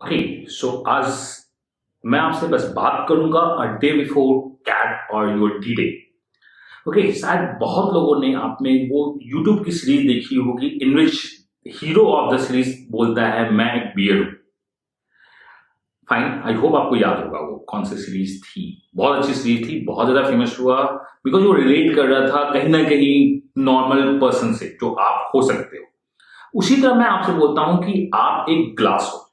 Okay, सो आज मैं आपसे बस बात करूंगा अ डे बिफोर कैट और योर डी डे। ओके, शायद बहुत लोगों ने आपने वो यूट्यूब की सीरीज देखी होगी इन विच हीरो ऑफ द सीरीज बोलता है मैं एक बियर हूं। फाइन, आई होप आपको याद होगा वो कौन सी सीरीज थी। बहुत अच्छी सीरीज थी, बहुत ज्यादा फेमस हुआ बिकॉज वो रिलेट कर रहा था कहीं ना कहीं नॉर्मल पर्सन से जो आप हो सकते हो। उसी तरह मैं आपसे बोलता हूं कि आप एक ग्लास हो।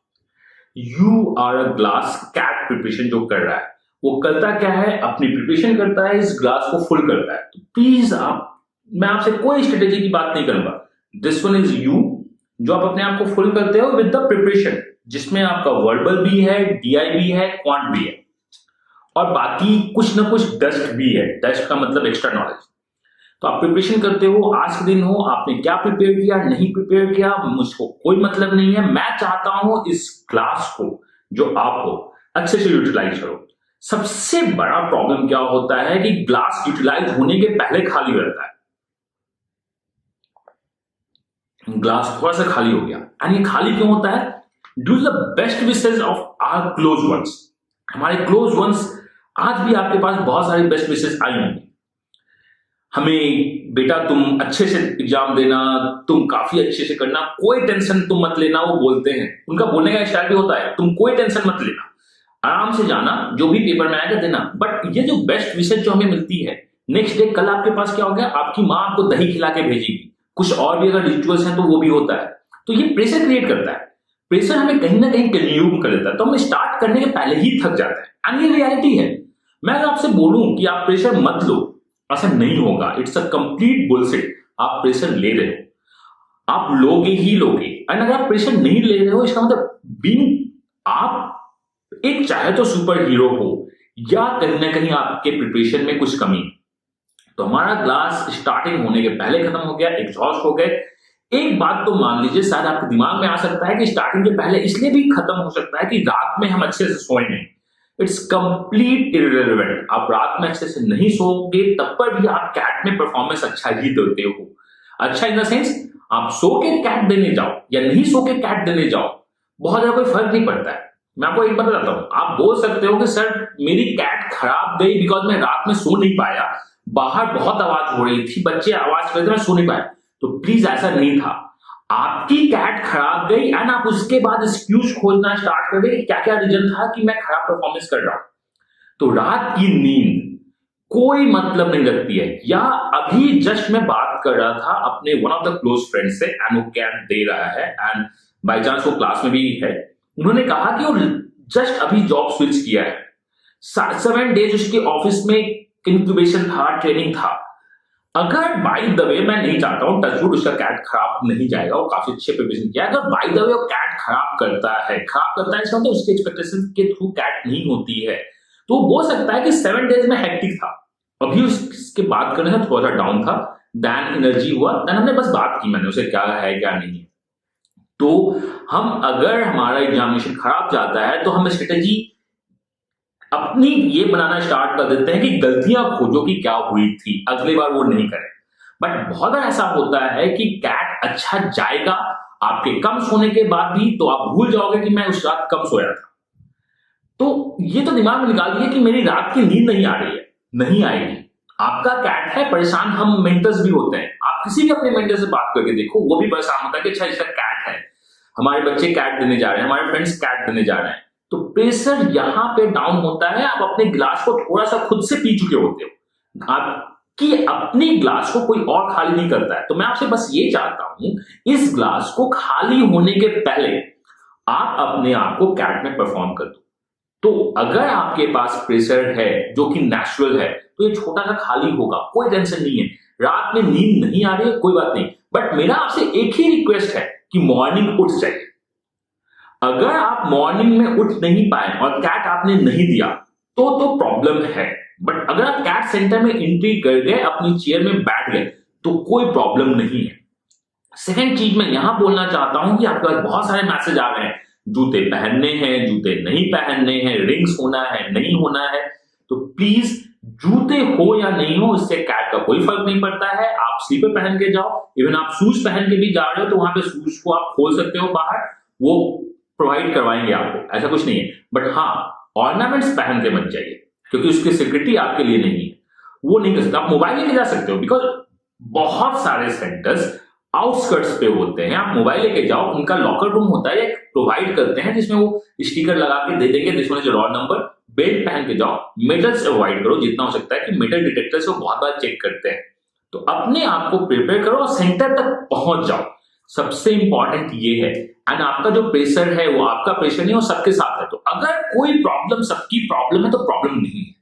You are a glass. CAT preparation जो कर रहा है वो करता क्या है, अपनी प्रिपरेशन करता है, इस ग्लास को फुल करता है। तो प्लीज मैं आपसे कोई स्ट्रेटेजी की बात नहीं करूंगा। दिस वन इज यू, जो आप अपने आप को फुल करते हो विद द प्रिपरेशन, जिसमें आपका वर्बल भी है, डीआई भी है, क्वांट भी है, और बाकी कुछ ना कुछ डस्ट भी है। डस्ट का मतलब एक्स्ट्रा नॉलेज। तो आप प्रिपरेशन करते हो, आज के दिन हो, आपने क्या प्रिपेयर किया, नहीं प्रिपेयर किया, मुझको कोई मतलब नहीं है। मैं चाहता हूं इस क्लास को जो आप हो अच्छे से यूटिलाइज करो। सबसे बड़ा प्रॉब्लम क्या होता है कि ग्लास यूटिलाइज होने के पहले खाली रहता है। ग्लास थोड़ा सा खाली हो गया, एंड ये खाली क्यों होता है? Due the best wishes of our close ones. हमारे क्लोज वंस, आज भी आपके पास बहुत सारी बेस्ट विशेस आई होंगी। हमें बेटा तुम अच्छे से एग्जाम देना, तुम काफी अच्छे से करना, कोई टेंशन तुम मत लेना, वो बोलते हैं। उनका बोलने का स्टाइल भी होता है, तुम कोई टेंशन मत लेना, आराम से जाना, जो भी पेपर में आएगा देना। बट ये जो बेस्ट विशेष जो हमें मिलती है, नेक्स्ट डे कल आपके पास क्या हो गया, आपकी माँ आपको दही खिला के भेजेगी, कुछ और भी अगर रिचुअल्स हैं तो वो भी होता है। तो ये प्रेशर क्रिएट करता है। प्रेशर हमें कहीं ना कहीं कंज्यूम कर लेता है, तो हम स्टार्ट करने के पहले ही थक जाते हैं। एंड ये रियलिटी है। मैं अगर आपसे बोलूं कि आप प्रेशर मत लो, ऐसा नहीं होगा। It's a complete bullshit. आप प्रेशर ले रहे हो, आप लोगे ही लोगे। एंड अगर आप प्रेशर नहीं ले रहे हो, इसका मतलब बीइंग आप एक चाहे तो सुपर हीरो हो, या कहीं ना कहीं आपके प्रिपरेशन में कुछ कमी। तो हमारा ग्लास स्टार्टिंग होने के पहले खत्म हो गया, एग्जॉस्ट हो गए। एक बात तो मान लीजिए, शायद आपके दिमाग में आ सकता है कि स्टार्टिंग के पहले इसलिए भी खत्म हो सकता है कि रात में हम अच्छे से सोए नहीं। It's complete irrelevant. आप रात में अच्छे से नहीं सोओगे तब पर भी आप कैट में परफॉर्मेंस अच्छा ही देते हो। अच्छा इन द सेंस, आप सो के कैट देने जाओ या नहीं सो के कैट देने जाओ, बहुत ज्यादा कोई फर्क नहीं पड़ता है। मैं आपको एक बात बताता हूं, आप बोल सकते हो कि सर मेरी कैट खराब गई बिकॉज मैं रात में सो नहीं पाया, बाहर बहुत आवाज हो रही थी, बच्चे आवाज कर रहे थे, मैं सो नहीं पाया। तो प्लीज ऐसा नहीं था। आपकी कैट खराब गई एंड आप उसके बाद एक्सक्यूज खोजना स्टार्ट कर गए, क्या क्या रीजन था कि मैं खराब परफॉर्मेंस कर रहा हूं। तो रात की नींद कोई मतलब नहीं रखती है। या अभी जस्ट मैं बात कर रहा था अपने one of the close friend से, एंड वो कैट दे रहा है, एंड बाई चांस वो क्लास में भी है। उन्होंने कहा कि वो जस्ट अभी जॉब स्विच किया है, 7 डेज उसके ऑफिस में इंक्यूबेशन था, ट्रेनिंग था। अगर बाई द वे, मैं नहीं चाहता हूं टचवुड उसका कैट खराब नहीं जाएगा, वो काफी अच्छे प्रिपरेशन किया। अगर बाई द वे वो कैट खराब करता है इसका मतलब उसके एक्सपेक्टेशन के थ्रू कैट नहीं होती है, तो हो सकता है कि 7 डेज में हेक्टिक था, अभी उसके बात करने से थोड़ा सा डाउन था, देन एनर्जी हुआ, देन हमने बस बात की, मैंने उसे क्या है क्या नहीं है। तो हम अगर हमारा एग्जामिनेशन खराब जाता है तो हम स्ट्रेटेजी अपनी ये बनाना स्टार्ट कर देते हैं कि गलतियां खोजो कि क्या हुई थी, अगली बार वो नहीं करें। बट बहुत बार ऐसा होता है कि कैट अच्छा जाएगा आपके कम सोने के बाद भी, तो आप भूल जाओगे कि मैं उस रात कम सोया था। तो ये तो दिमाग में निकाल दिया कि मेरी रात की नींद नहीं आ रही है, नहीं आएगी। आपका कैट है परेशान, हम मेंटर्स भी होते हैं। आप किसी भी अपने मेंटर से बात करके देखो, वो भी परेशान होता है कि अच्छा इसका कैट है, हमारे बच्चे कैट देने जा रहे हैं, हमारे फ्रेंड्स कैट देने जा रहे हैं। तो प्रेशर यहां पे डाउन होता है। आप अपने ग्लास को थोड़ा सा खुद से पी चुके होते हो, आपकी अपनी ग्लास को कोई और खाली नहीं करता है। तो मैं आपसे बस ये चाहता हूं, इस ग्लास को खाली होने के पहले आप अपने आप को कैट में परफॉर्म कर दो। तो अगर आपके पास प्रेशर है जो कि नेचुरल है, तो ये छोटा सा खाली होगा, कोई टेंशन नहीं है। रात में नींद नहीं आ रही है, कोई बात नहीं, बट मेरा आपसे एक ही रिक्वेस्ट है कि मॉर्निंग उठ जाइए। अगर आप मॉर्निंग में उठ नहीं पाए और कैट आपने नहीं दिया तो प्रॉब्लम है। बट अगर आप कैट सेंटर में एंट्री कर गए, अपनी चेयर में बैठ गए, तो कोई प्रॉब्लम नहीं है। सेकेंड चीज मैं यहां बोलना चाहता हूं कि आपके पास बहुत सारे मैसेज आ रहे हैं, जूते पहनने हैं, जूते नहीं पहनने हैं, रिंग्स होना है नहीं होना है। तो प्लीज जूते हो या नहीं हो, इससे कैट का कोई फर्क नहीं पड़ता है। आप स्लीपर पहन के जाओ, इवन आप शूज पहन के भी जा रहे हो तो वहां पे शूज को आप खोल सकते हो बाहर, वो प्रोवाइड करवाएंगे आपको, ऐसा कुछ नहीं है। बट हाँ, ऑर्नामेंट्स पहन के मत जाइए, क्योंकि उसकी सिक्योरिटी आपके लिए नहीं है, वो नहीं कर सकते। आप मोबाइल लेके जा सकते हो, बिकॉज बहुत सारे सेंटर्स आउटस्कर्ट्स पे होते हैं, आप मोबाइल लेके जाओ, उनका लॉकर रूम होता है, प्रोवाइड करते हैं जिसमें वो स्टिकर लगा के दे देंगे, जिसमें जो रॉड नंबर, बेल्ट पहन के जाओ। मेटल से अवॉइड करो जितना हो सकता है, कि मेटल डिटेक्टर से वो बहुत बार चेक करते हैं। तो अपने आप को प्रिपेयर करो और सेंटर तक पहुंच जाओ, सबसे इंपॉर्टेंट ये है। एंड आपका जो प्रेशर है वो आपका प्रेशर नहीं, वो सबके साथ है। तो अगर कोई प्रॉब्लम, सबकी प्रॉब्लम है तो प्रॉब्लम नहीं है,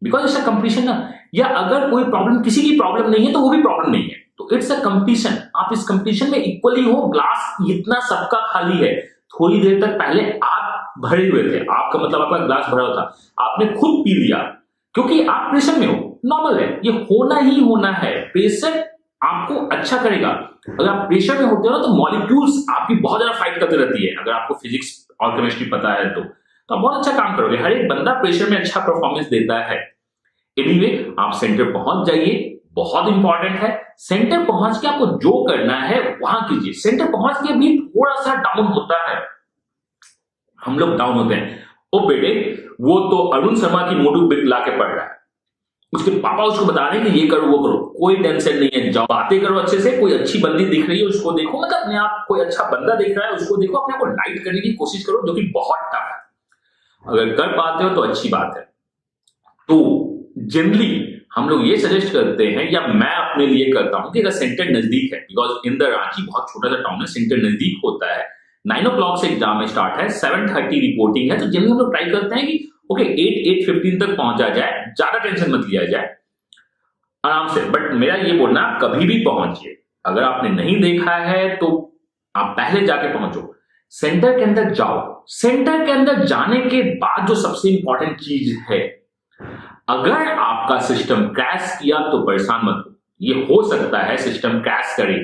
बिकॉज इट्स अ कंपटीशन ना। या अगर कोई प्रॉब्लम, किसी की प्रॉब्लम नहीं है तो वो भी प्रॉब्लम नहीं है, तो इट्स अ कंपटीशन। आप इस कंपटीशन में इक्वली हो, ग्लास इतना सबका खाली है। थोड़ी देर तक पहले आप भरे हुए थे, आपका मतलब आपका ग्लास भरा था, आपने खुद पी लिया क्योंकि आप प्रेशर में हो, नॉर्मल है, ये होना ही होना है। प्रेशर आपको अच्छा करेगा। अगर आप प्रेशर में होते हो ना तो मॉलिक्यूल्स आपकी बहुत ज्यादा फाइट करती रहती है। अगर आपको फिजिक्स और केमिस्ट्री पता है तो आप बहुत अच्छा काम करोगे। हर एक बंदा प्रेशर में अच्छा परफॉर्मेंस देता है। एनीवे, आप सेंटर पहुंच जाइए, बहुत इंपॉर्टेंट है। सेंटर पहुंच के आपको जो करना है वहां कीजिए। सेंटर पहुंच के भी थोड़ा सा डाउन होता है, हम लोग डाउन होते हैं, ओ बेटे वो तो अरुण शर्मा की मोटू बिक ला के पढ़ रहा है, उसके पापा उसको बता रहे हैं कि ये करो वो करो, कोई टेंशन नहीं है, जाओ बातें करो अच्छे से। कोई अच्छी बंदी दिख रही है उसको देखो, मतलब अपने आप कोई अच्छा बंदा दिख रहा है उसको देखो, अपने को लाइट करने की कोशिश करो, जो कि बहुत टफ है। अगर कर पाते हो तो अच्छी बात है। तो जनरली हम लोग ये सजेस्ट करते हैं, या मैं अपने लिए करता हूं, कि अगर सेंटर नजदीक है, बिकॉज इन द रांची बहुत छोटा सा टाउन है, सेंटर नजदीक होता है, 9 o'clock से एग्जाम स्टार्ट है, 7:30 रिपोर्टिंग है, तो जनरली हम लोग ट्राई करते हैं कि ओके 8-8:15 तक पहुंचा जाए, ज्यादा टेंशन मत लिया जाए, आराम से। बट मेरा ये बोलना, कभी भी पहुंचिए। अगर आपने नहीं देखा है तो आप पहले जाके पहुंचो, सेंटर के अंदर जाओ। सेंटर के अंदर जाने के बाद जो सबसे इंपॉर्टेंट चीज है, अगर आपका सिस्टम क्रैश किया तो परेशान मत हो। ये हो सकता है सिस्टम क्रैश करे,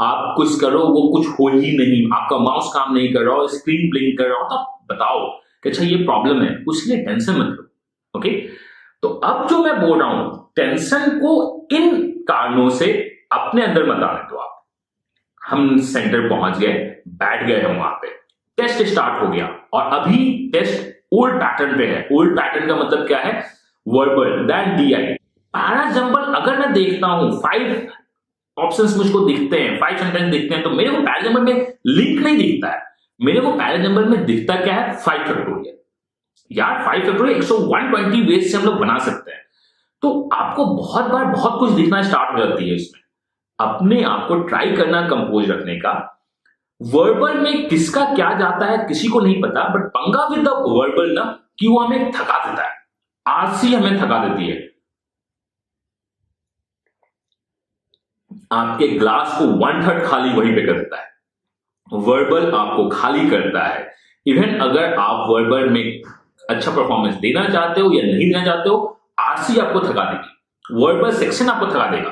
आप कुछ करो वो कुछ हो ही नहीं, आपका माउस काम नहीं कर रहा हो, स्क्रीन ब्लिंक कर रहा हो, तो बताओ कि अच्छा ये प्रॉब्लम है, उसके लिए टेंशन मत लो। ओके, तो अब जो मैं बोल रहा हूं, टेंशन को इन कारणों से अपने अंदर मत आने दो आप। हम सेंटर पहुंच गए, बैठ गए हम वहां पे, टेस्ट स्टार्ट हो गया, और अभी टेस्ट ओल्ड पैटर्न पे है। ओल्ड पैटर्न का मतलब क्या है? Verbal, then DI। पैराजंबल अगर मैं देखता हूं, 5 ऑप्शंस मुझको दिखते हैं, 5 सेंटेंस दिखते हैं, तो मेरे को पैराजंबल में लिंक नहीं दिखता है। मेरे को पैराजंबल में दिखता क्या है? 5 फैक्टोरियल। यार 5 फैक्टोरियल 120 वेज से हम लोग बना सकते हैं। तो आपको बहुत बार बहुत कुछ दिखना स्टार्ट हो जाती है इसमें। अपने आप को ट्राई करना कंपोज रखने का। वर्बल में किसका क्या जाता है किसी को नहीं पता, बट पंगा विद द वर्बल ना, कि वो हमें थका देता है। आरसी हमें थका देती है। आपके ग्लास को 1/3 खाली वहीं पे कर देता है। वर्बल आपको खाली करता है। इवन अगर आप वर्बल में अच्छा परफॉर्मेंस देना चाहते हो या नहीं देना चाहते हो, आरसी आपको थका देगी, वर्बल सेक्शन आपको थका देगा।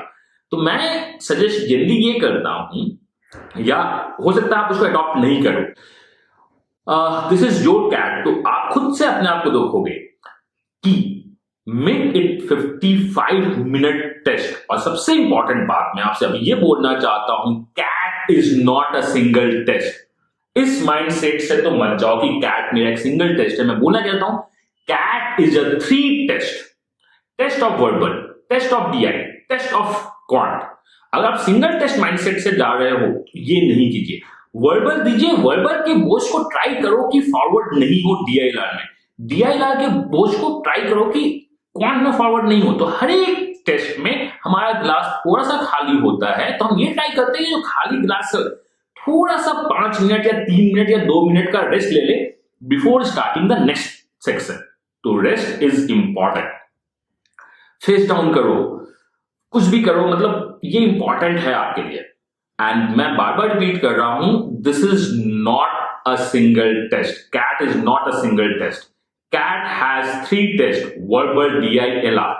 तो मैं सजेस्ट जनरली ये करता हूं, या हो सकता है आप उसको अडॉप्ट नहीं करो, दिस इज योर कैट। तो आप खुद से अपने आप को देखोगे कि मेक इट 55 मिनट टेस्ट। और सबसे इंपॉर्टेंट बात मैं आपसे अभी ये बोलना चाहता हूं, CAT is not a single test. इस माइंडसेट से तो मत जाओ कि कैट मेरा एक सिंगल टेस्ट है। मैं बोलना चाहता हूं CAT is a 3 test. Test of verbal, test of DI, test of quant. अगर आप सिंगल टेस्ट माइंडसेट से जा रहे हो, ये नहीं कीजिए। वर्बल दीजिए, वर्बल के बोझ को ट्राई करो कि फॉरवर्ड नहीं हो DILR में, DILR के बोझ को ट्राई करो कि क्वांट में फॉरवर्ड नहीं हो। तो हर एक टेस्ट में हमारा ग्लास थोड़ा सा खाली होता है, तो हम ये ट्राई करते हैं जो खाली ग्लास थोड़ा सा 5 मिनट या 3 मिनट या 2 मिनट का रेस्ट ले ले before starting the next section. तो rest is important. Face down करो, कुछ भी करो, मतलब ये इंपॉर्टेंट है आपके लिए। एंड मैं बार बार रिपीट कर रहा हूं, this is not a single test. CAT is not a single test. CAT has 3 test, verbal, DI, LR,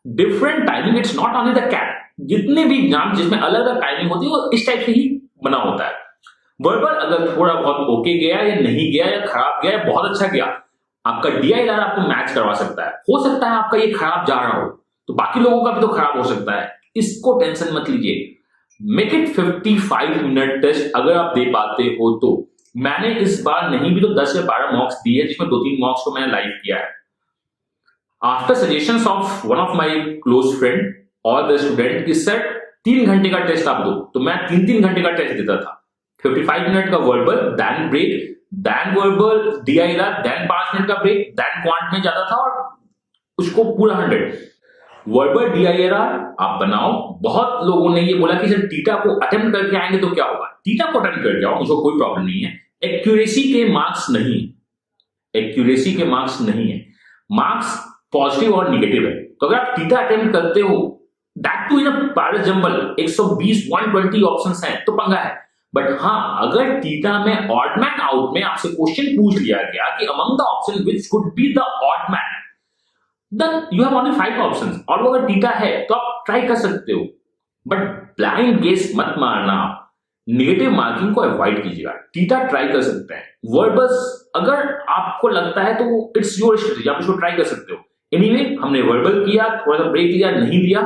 different timing. It's not only the CAT. जितने भी एग्जाम जिसमें अलग अलग टाइमिंग होती है वो इस टाइप से ही बना होता है। वर्बल अगर थोड़ा बहुत ओके गया या नहीं गया या खराब गया या बहुत अच्छा गया, आपका DILR आपको मैच करवा सकता है। हो सकता है आपका ये खराब जा रहा हो तो बाकी लोगों का भी तो खराब हो सकता है। इसको टेंशन मत लीजिए। Make it 55 minute test. अगर आप दे पाते हो तो मैंने इस बार नहीं भी तो 10 या 12 मॉक्स दिए, जिसमें 2-3 मॉक्स को मैंने लाइव किया है। After suggestions of one of my close friend और द स्टूडेंट कि सर 3 घंटे का टेस्ट आप दो, तो मैं 3-3 घंटे का टेस्ट देता था। 55 मिनट का verbal, then break, then verbal DILR, then 5 minute का ब्रेक, देन क्वांट में जाता था और उसको पूरा 100 वर्बल DILR आप बनाओ। बहुत लोगों ने ये बोला कि सर टीटा को अटेम्प्ट करके आएंगे तो क्या होगा। टीटा को अटेम्प्ट करके आओ, मुझे कोई प्रॉब्लम नहीं है। एक्यूरेसी के मार्क्स नहीं, एक्यूरेसी के मार्क्स नहीं है, मार्क्स पॉजिटिव और निगेटिव है। तो अगर आप टीटा अटेम्प्ट करते हो, that too in a para jumble 120 120 options हैं तो पंगा है। बट हाँ, अगर टीटा में ऑड मैन आउट में आपसे क्वेश्चन पूछ लिया गया कि among the option which could be the odd man, then you have only 5 options, और वो अगर टीटा है तो आप ट्राई कर सकते हो। बट ब्लाइंड गेस मत मारना, नेगेटिव मार्किंग को अवॉइड कीजिएगा। टीटा ट्राई कर सकते हैं, वर्बल्स अगर आपको लगता है तो इट्स योर स्ट्रेटजी, आप इसको ट्राई कर सकते हो। एनीवे, हमने वर्बल किया, थोड़ा सा ब्रेक लिया, नहीं दिया,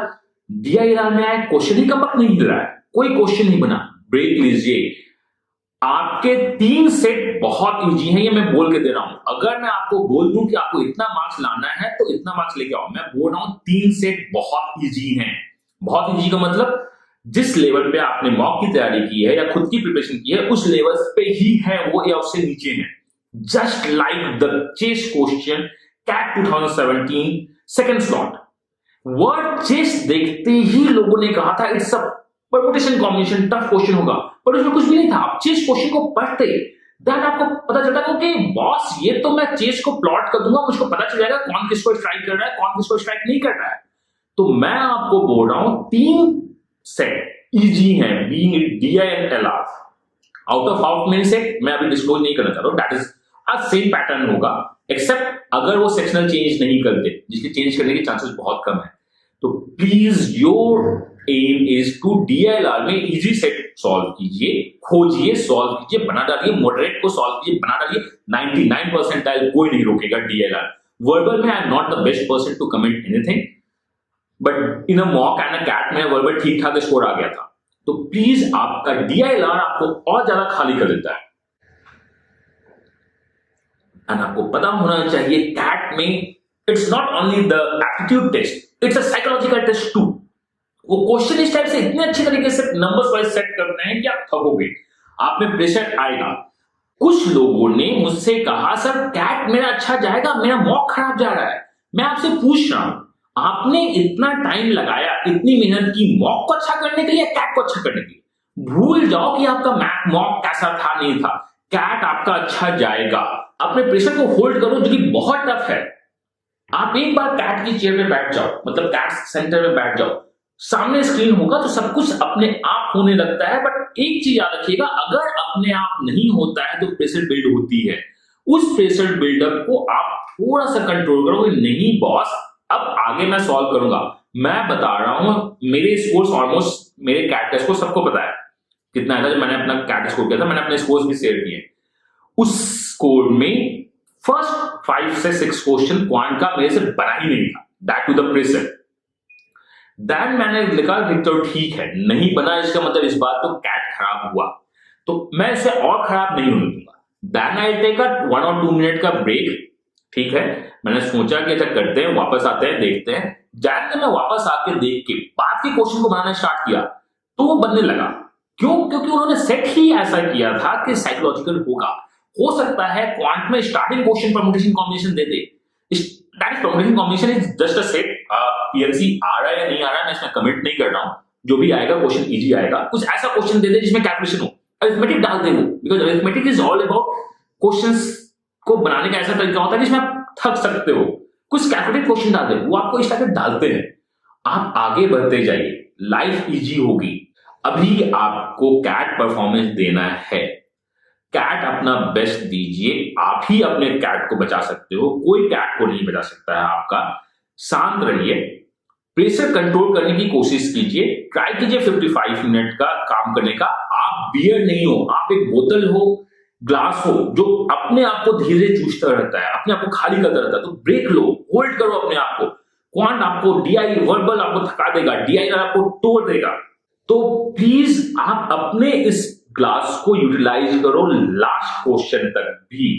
DILR में आए, क्वेश्चन ही कब तक नहीं मिल रहा है, कोई क्वेश्चन नहीं बना, ब्रेक लीजिए। आपके 3 सेट बहुत इजी हैं, ये मैं बोल के दे रहा हूं। अगर मैं आपको बोल दूं कि आपको इतना मार्क्स लाना है तो इतना मार्क्स लेके आओ, मैं बोल रहा हूं 3 सेट बहुत इजी हैं। बहुत इजी का मतलब जिस लेवल पे आपने मॉक की तैयारी की है या खुद की प्रिपरेशन की है उस लेवल पे ही है वो, या उससे नीचे है। Just like the chess question CAT 2017 second slot, word chess देखते ही लोगों ने कहा था it's a permutation combination, tough question होगा, पर उसमें कुछ भी नहीं था। आप चेस क्वेश्चन को पढ़ते देन आपको पता चलता है कि बॉस ये तो मैं चेस को प्लॉट कर दूंगा, मुझको पता चल जाएगा कौन किसको स्ट्राइक कर रहा है, कौन किसको स्ट्राइक नहीं कर रहा है। तो मैं आपको बोल रहा हूं 3 सेट इजी हैं, being it DI and LR। Out of out main set मैं अभी डिस्क्लोज नहीं करना चाह रहा हूं, that is a same pattern होगा, एक्सेप्ट अगर वो सेक्शनल चेंज नहीं करते, जिसके चेंज करने के चांसेस बहुत कम है। तो please your aim is to DILR में इजी सेट सॉल्व कीजिए, खोजिए, सॉल्व कीजिए, बना डालिए, मॉडरेट को सॉल्व कीजिए, बना डालिए। 99 परसेंटाइल कोई नहीं रोकेगा DILR। वर्बल में I am not the best person to comment anything, but in a mock and a CAT में वर्बल ठीक ठाक स्कोर आ गया था। तो प्लीज आपका DILR आपको और ज्यादा खाली कर देता है। एंड आपको पता होना चाहिए कैट में it's not only the aptitude test, it's a psychological test too. वो क्वेश्चन इस टाइप से इतने अच्छे तरीके से नंबर्स वाइज सेट करते हैं कि आप थकोगे, आप में प्रेशर आएगा। कुछ लोगों ने मुझसे कहा सर कैट मेरा अच्छा जाएगा, मेरा मॉक खराब जा रहा है। मैं आपसे पूछ रहा हूं, आपने इतना टाइम लगाया, इतनी मेहनत की मॉक को अच्छा करने के लिए, कैट को अच्छा करने के लिए? भूल जाओ कि आपका मॉक कैसा था, नहीं था, कैट आपका अच्छा जाएगा। अपने प्रेशर को होल्ड करो जो कि बहुत टफ है। आप एक बार कैट की चेयर में बैठ जाओ, मतलब कैट सेंटर में बैठ जाओ, सामने स्क्रीन होगा तो सब कुछ अपने आप होने लगता है। बट एक चीज याद रखिएगा, अगर अपने आप नहीं होता है तो प्रेशर बिल्ड होती है। उस प्रेशर बिल्डअप को आप थोड़ा सा कंट्रोल करो। नहीं बॉस, अब आगे मैं सॉल्व करूंगा। मैं बता रहा हूं, मेरे स्कोर्स ऑलमोस्ट, मेरे कैट टेस्ट को सबको पता है कितना है। जब मैंने अपना कैट स्कोर किया था, मैंने अपने स्कोर्स भी शेयर किए। उस स्कोर में फर्स्ट 5 से 6 क्वेश्चन क्वांट का मेरे से बना ही नहीं था, that to the pressure. Then मैंने लिखा कि तो ठीक है, नहीं बना इसका मतलब इस बात तो कैट खराब हुआ, तो मैं इसे और खराब नहीं होने दूंगा। देन आई टेक अ 1 और 2 मिनट का ब्रेक। ठीक है, मैंने सोचा कि ऐसा करते हैं, वापस आते हैं, देखते हैं। जैन मैं वापस आके देख के बाद के क्वेश्चन को बनाना स्टार्ट किया तो वो बनने लगा। क्यों? क्योंकि उन्होंने सेट ही ऐसा किया था कि साइकोलॉजिकल होगा। हो सकता है क्वांट में starting question permutation combination they they, that is permutation combination is just a set. PNC आ रहा है या नहीं आ रहा है मैं इसमें कमेंट नहीं कर रहा हूं, जो भी आएगा क्वेश्चन इजी आएगा। कुछ ऐसा क्वेश्चन दे दे जिसमें कैलकुलेशन हो, अरिथमेटिक डाल दे वो, because arithmetic is all about questions को बनाने का ऐसा तरीका होता है जिसमें आप थक सकते हो। कुछ कैलकुलेटेड क्वेश्चन डाल दे, वो आपको इस तरह डालते हैं। आप आगे बढ़ते जाइए, लाइफ इजी होगी। अभी आपको कैट परफॉर्मेंस देना है, कैट अपना बेस्ट दीजिए। आप ही अपने कैट को बचा सकते हो, कोई कैट को नहीं बचा सकता है आपका। शांत रहिए, प्रेशर कंट्रोल करने की कोशिश कीजिए, ट्राई कीजिए 55 मिनट का काम करने का। आप बियर नहीं हो, आप एक बोतल हो, ग्लास हो, जो अपने आप को धीरे चूसता रहता है, अपने आप को खाली करता रहता है। तो ब्रेक लो, होल्ड करो अपने आप को। क्वांट आपको वर्बल आपको थका देगा, DILR आपको तोड़ देगा। तो प्लीज आप अपने इस ग्लास को यूटिलाइज करो लास्ट क्वेश्चन तक भी।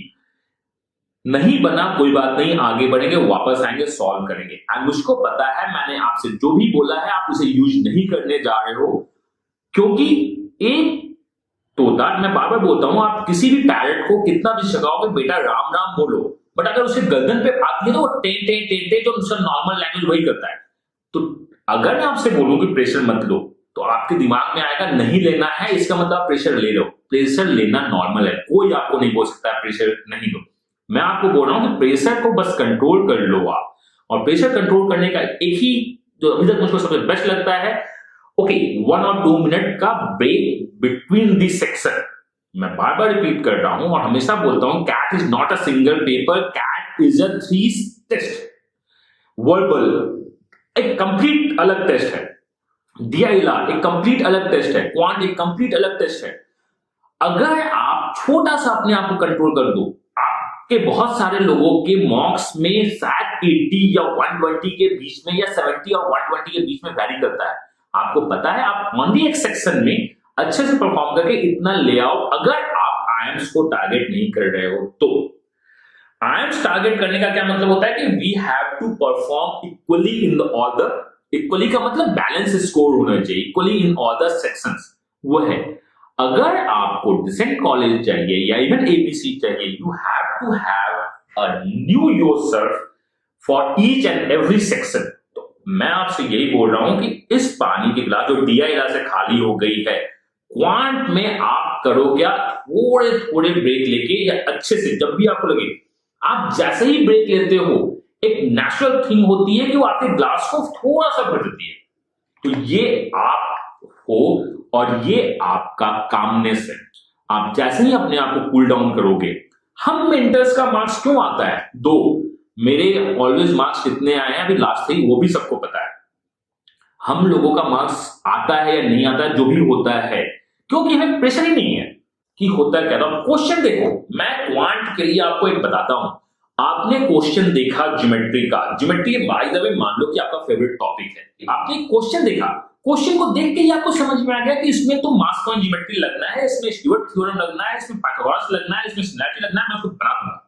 नहीं बना कोई बात नहीं, आगे बढ़ेंगे, वापस आएंगे, सॉल्व करेंगे। एंड मुझको पता है मैंने आपसे जो भी बोला है आप उसे यूज नहीं करने जा रहे हो, क्योंकि एक तोता, मैं बार बार बोलता हूं, आप किसी भी पैरट को कितना भी सिखाओगे बेटा राम राम बोलो, बट अगर उसे गर्दन पे आती है तो वो टे टे टे टे जो नॉर्मल लैंग्वेज वही करता है। तो अगर मैं आपसे बोलूं कि प्रेशर मत लो, तो आपके दिमाग में आएगा नहीं लेना है, इसका मतलब आप प्रेशर ले लो। प्रेशर लेना नॉर्मल है, कोई आपको नहीं बोल सकता प्रेशर नहीं लो। मैं आपको बोल रहा हूं कि प्रेशर को बस कंट्रोल कर लो आप। और प्रेशर कंट्रोल करने का एक ही जो अभी तक मुझको सबसे बेस्ट लगता है, ओके 1 और 2 मिनट का ब्रेक बिटवीन दी सेक्शन। मैं बार बार रिपीट कर रहा हूं और हमेशा बोलता हूं, CAT is not a single paper, CAT is a 3 test. Verbal एक कंप्लीट अलग टेस्ट है, DILR एक कंप्लीट अलग टेस्ट है, क्वांट एक कंप्लीट अलग टेस्ट है। अगर आप छोटा सा अपने आप को कंट्रोल कर दो, आपके बहुत सारे लोगों के मॉक्स में शायद 80 या 120 के बीच में या 70 और 120 के बीच में वैरी करता है। आपको पता है आप ओनली एक सेक्शन में अच्छे से परफॉर्म करके इतना ले आओ। अगर आप आईएम्स को टारगेट नहीं कर रहे हो तो आईएम्स टारगेट करने का क्या मतलब होता है कि we have to perform equally in all the, equally का मतलब बैलेंस स्कोर होना चाहिए, equally in all the sections. वो है अगर आपको डिसेंट कॉलेज चाहिए या इवन ABC चाहिए, you have to have a new yourself for each and every section. मैं आपसे यही बोल रहा हूं कि इस पानी की गिलास जो DILR से खाली हो गई है, क्वांट में आप करो क्या, थोड़े थोड़े ब्रेक लेके या अच्छे से, जब भी आपको लगे, आप जैसे ही ब्रेक लेते हो एक नेचुरल थिंग होती है कि वो आपके ग्लास को थोड़ा सा भर देती है। तो ये आप हो और ये आपका कामनेस है। आप जैसे ही अपने आप को कूल डाउन करोगे, हम मेंटर्स का मार्क्स क्यों आता है 2, मेरे ऑलवेज मार्क्स कितने आए हैं अभी लास्ट ही वो भी सबको पता है। हम लोगों का मार्क्स आता है या नहीं आता है जो भी होता है, क्योंकि हमें प्रेशर ही नहीं है कि होता है क्या। क्वेश्चन देखो, मैं क्वांट के लिए आपको एक बताता हूं। आपने क्वेश्चन देखा ज्योमेट्री का, ज्योमेट्री बाय द वे मान लो कि आपका फेवरेट टॉपिक है, आपने क्वेश्चन देखा, क्वेश्चन को देख के ही आपको समझ में आ गया कि इसमें तो मास पॉइंट ज्योमेट्री लगना है, इसमें स्टुअर्ट थ्योरम लगना है, इसमें पाइथागोरस लगना है, इसमें सिमिलैरिटी लगना है, मैं उसको बना दूंगा।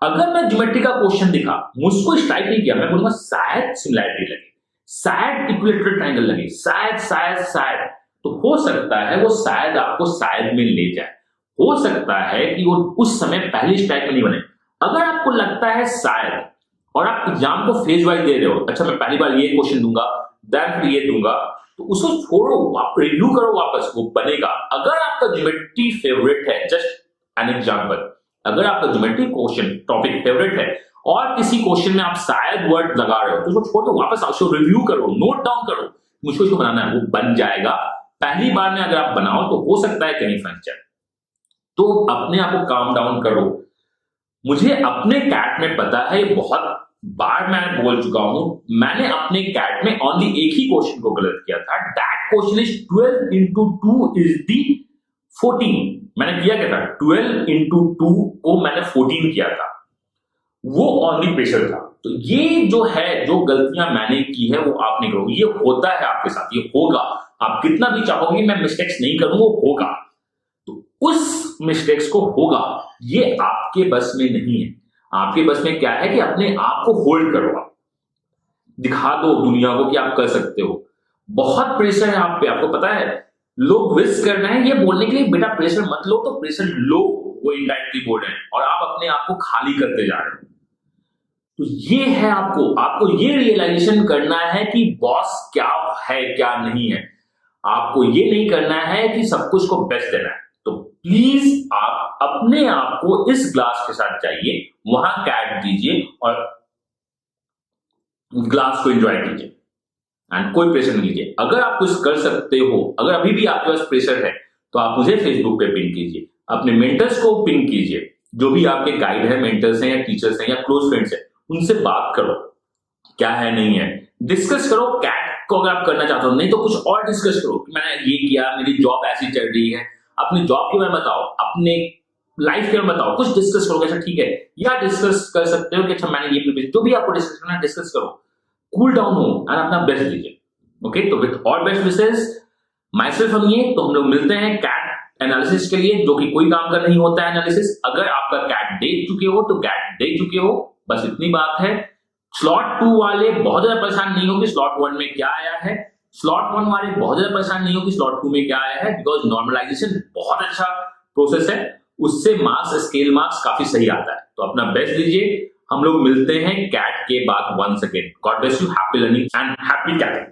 अगर मैं ज्योमेट्री का क्वेश्चन दिखा, मुझको स्ट्राइक नहीं किया, मैं बोलूंगा शायद सिमिलैरिटी लगे, शायद इक्विलैटरल ट्रायंगल लगे, शायद तो हो सकता है वो शायद आपको शायद में ले जाए, हो सकता है कि वो उस समय पहली स्ट्राइक में नहीं बने। अगर आपको लगता है शायद और आप एग्जाम को फेज वाइज दे रहे हो, अच्छा मैं पहली बार ये क्वेश्चन दूंगा, देन फिर ये दूंगा, तो उसको छोड़ो, आप रिव्यू करो वापस, वो बनेगा। अगर आपका ज्योमेट्री फेवरेट है, जस्ट एन एग्जांपल, अगर आपका ज्योमेट्री क्वेश्चन टॉपिक फेवरेट है और किसी क्वेश्चन में आप शायद वर्ड लगा रहे हो, तो उसको छोड़ दो, वापस आओ, रिव्यू करो, नोट डाउन करो, मुझको इसको बनाना है, वो बन जाएगा। पहली बार में अगर आप बनाओ तो हो सकता है कहीं फंस जाए। तो अपने आप को काम डाउन करो। मुझे अपने कैट में पता है, बहुत बार मैं बोल चुका हूं, मैंने अपने कैट में ओनली एक ही क्वेश्चन को गलत किया था। That question is 12 into 2 is the 14। मैंने किया क्या था, 12 into 2 को मैंने 14 किया था, वो ओनली प्रेशर था। तो ये जो है, जो गलतियां मैंने की है वो आप नहीं करोगे, ये होता है आपके साथ, ये होगा। आप कितना भी चाहोगे मैं मिस्टेक्स नहीं करूंगा, वो होगा, तो उस मिस्टेक्स को होगा, ये आपके बस में नहीं है। आपके बस में क्या है कि अपने आप को होल्ड करो, आप दिखा दो दुनिया को कि आप कर सकते हो। बहुत प्रेशर है आप पे, आपको पता है, लोग विश कर रहे हैं ये बोलने के लिए बेटा प्रेशर मत लो, तो प्रेशर लो, वो इनडायरेक्टली बोल रहे हैं और आप अपने आप को खाली करते जा रहे हो। तो ये है, आपको ये रियलाइजेशन करना है कि बॉस क्या है क्या नहीं है। आपको ये नहीं करना है कि सब कुछ को बेस्ट देना है। तो प्लीज आप अपने आप को इस ग्लास के साथ जाइए, वहां कैट दीजिए और ग्लास को एंजॉय कीजिए एंड कोई प्रेशर नहीं लीजिए। अगर आप कुछ कर सकते हो, अगर अभी भी आपके पास प्रेशर है, तो आप मुझे फेसबुक पे पिंग कीजिए, अपने मेंटर्स को पिंग कीजिए, जो भी आपके गाइड है, मेंटर्स हैं या टीचर्स हैं या क्लोज फ्रेंड्स हैं, उनसे बात करो, क्या है नहीं है, डिस्कस करो। कैट को अगर आप करना चाहते हो, नहीं तो कुछ और डिस्कस करो कि मैंने ये किया, मेरी जॉब ऐसी चल रही है, अपनी जॉब के बारे में बताओ, अपने लाइफ के बारे में बताओ, कुछ डिस्कस करो, अच्छा ठीक है, या डिस्कस कर सकते हो कि अच्छा मैंने ये प्रिपरेशन, जो भी आपको डिस्कस करना है डिस्कस करो, कूल डाउन हो एंड अपना बेस्ट दीजिए। ओके, तो with all best wishes, my self हम ये, तो हम लोग मिलते हैं कैट एनालिसिस के लिए, जो कि कोई काम का नहीं होता है एनालिसिस। अगर आपका कैट देख चुके हो तो कैट देख चुके हो, बस इतनी बात है। स्लॉट 2 वाले बहुत ज्यादा परेशान नहीं हो कि स्लॉट 1 में क्या आया है, स्लॉट 1 वाले बहुत ज्यादा परेशान नहीं हो कि स्लॉट 2 में क्या आया है, बिकॉज नॉर्मलाइजेशन बहुत अच्छा प्रोसेस है, उससे मार्क्स, स्केल मार्क्स काफी सही आता है। तो अपना बेस्ट दीजिए। हम लोग मिलते हैं कैट के बाद once again. God bless you, happy learning and happy कैटिंग।